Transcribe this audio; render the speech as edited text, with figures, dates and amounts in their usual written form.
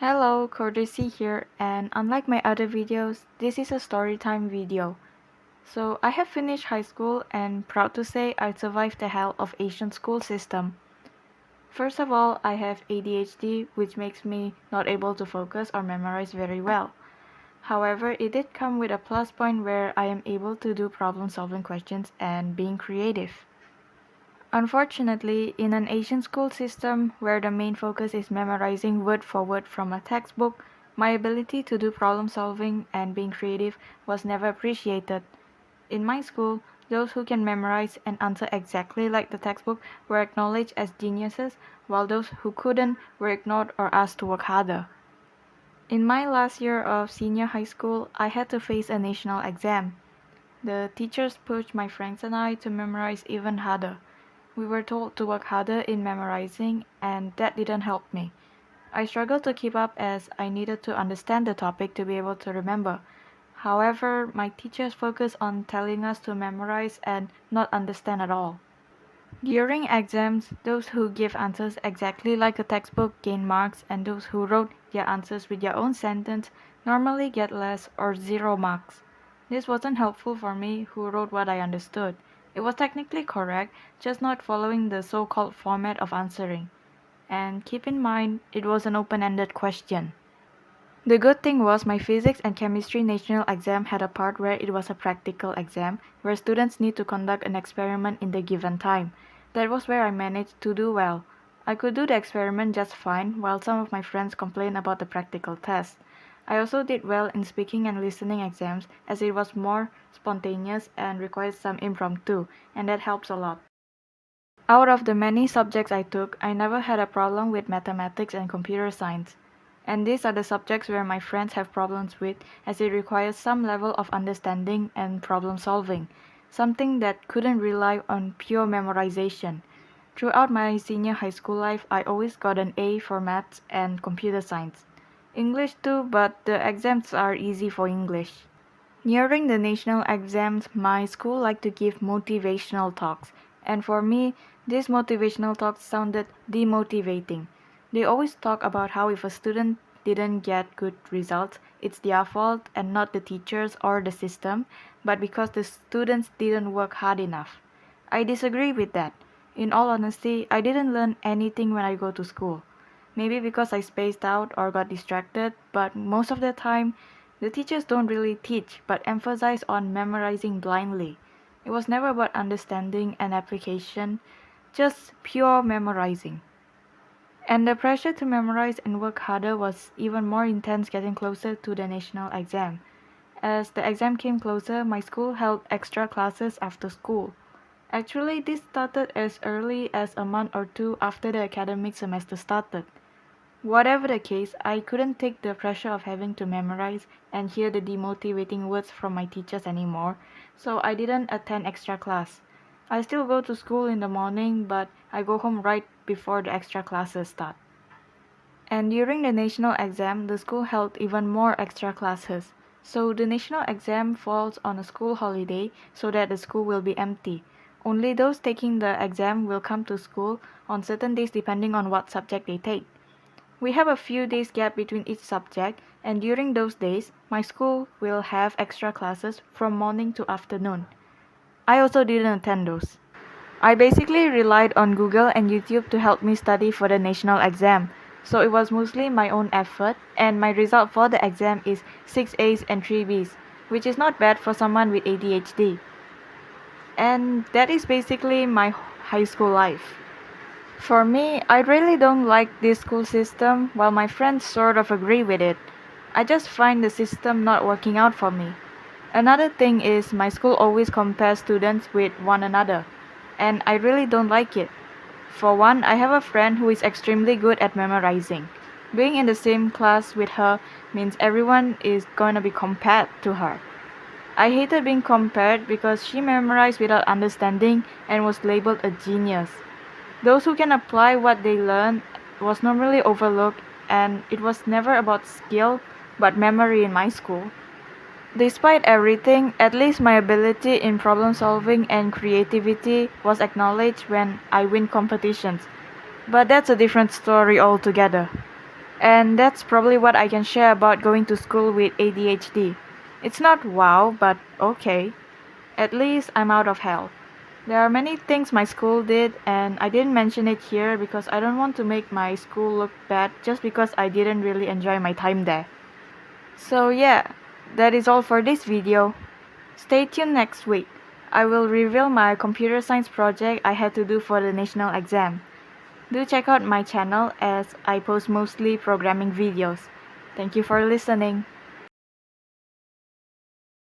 Hello, Courtesy here, and unlike my other videos, this is a storytime video. So I have finished high school and proud to say I survived the hell of Asian school system. First of all, I have ADHD, which makes me not able to focus or memorize very well. However, it did come with a plus point where I am able to do problem solving questions and being creative. Unfortunately, in an Asian school system where the main focus is memorizing word for word from a textbook, my ability to do problem solving and being creative was never appreciated. In my school, those who can memorize and answer exactly like the textbook were acknowledged as geniuses, while those who couldn't were ignored or asked to work harder. In my last year of senior high school, I had to face a national exam. The teachers pushed my friends and I to memorize even harder. We were told to work harder in memorizing, and that didn't help me. I struggled to keep up as I needed to understand the topic to be able to remember. However, my teachers focused on telling us to memorize and not understand at all. During exams, those who give answers exactly like a textbook gain marks, and those who wrote their answers with their own sentence normally get less or zero marks. This wasn't helpful for me, who wrote what I understood. It was technically correct, just not following the so-called format of answering. And keep in mind, it was an open-ended question. The good thing was my physics and chemistry national exam had a part where it was a practical exam, where students need to conduct an experiment in the given time. That was where I managed to do well. I could do the experiment just fine, while some of my friends complained about the practical test. I also did well in speaking and listening exams, as it was more spontaneous and required some impromptu, and that helps a lot. Out of the many subjects I took, I never had a problem with mathematics and computer science. And these are the subjects where my friends have problems with, as it requires some level of understanding and problem solving, something that couldn't rely on pure memorization. Throughout my senior high school life, I always got an A for maths and computer science. English too, but the exams are easy for English. Nearing the national exams, my school liked to give motivational talks, and for me, these motivational talks sounded demotivating. They always talk about how if a student didn't get good results, it's their fault and not the teachers or the system, but because the students didn't work hard enough. I disagree with that. In all honesty, I didn't learn anything when I go to school. Maybe because I spaced out or got distracted, but most of the time, the teachers don't really teach but emphasize on memorizing blindly. It was never about understanding and application, just pure memorizing. And the pressure to memorize and work harder was even more intense getting closer to the national exam. As the exam came closer, my school held extra classes after school. Actually, this started as early as a month or two after the academic semester started. Whatever the case, I couldn't take the pressure of having to memorize and hear the demotivating words from my teachers anymore, so I didn't attend extra class. I still go to school in the morning, but I go home right before the extra classes start. And during the national exam, the school held even more extra classes. So the national exam falls on a school holiday so that the school will be empty. Only those taking the exam will come to school on certain days depending on what subject they take. We have a few days gap between each subject, and during those days, my school will have extra classes from morning to afternoon. I also didn't attend those. I basically relied on Google and YouTube to help me study for the national exam, so it was mostly my own effort, and my result for the exam is 6 A's and 3 B's, which is not bad for someone with ADHD. And that is basically my high school life. For me, I really don't like this school system, while my friends sort of agree with it. I just find the system not working out for me. Another thing is my school always compares students with one another, and I really don't like it. For one, I have a friend who is extremely good at memorizing. Being in the same class with her means everyone is going to be compared to her. I hated being compared because she memorized without understanding and was labeled a genius. Those who can apply what they learn was normally overlooked, and it was never about skill but memory in my school. Despite everything, at least my ability in problem solving and creativity was acknowledged when I win competitions. But that's a different story altogether. And that's probably what I can share about going to school with ADHD. It's not wow, but okay. At least I'm out of hell. There are many things my school did, and I didn't mention it here because I don't want to make my school look bad just because I didn't really enjoy my time there. So, yeah, that is all for this video. Stay tuned next week. I will reveal my computer science project I had to do for the national exam. Do check out my channel as I post mostly programming videos. Thank you for listening.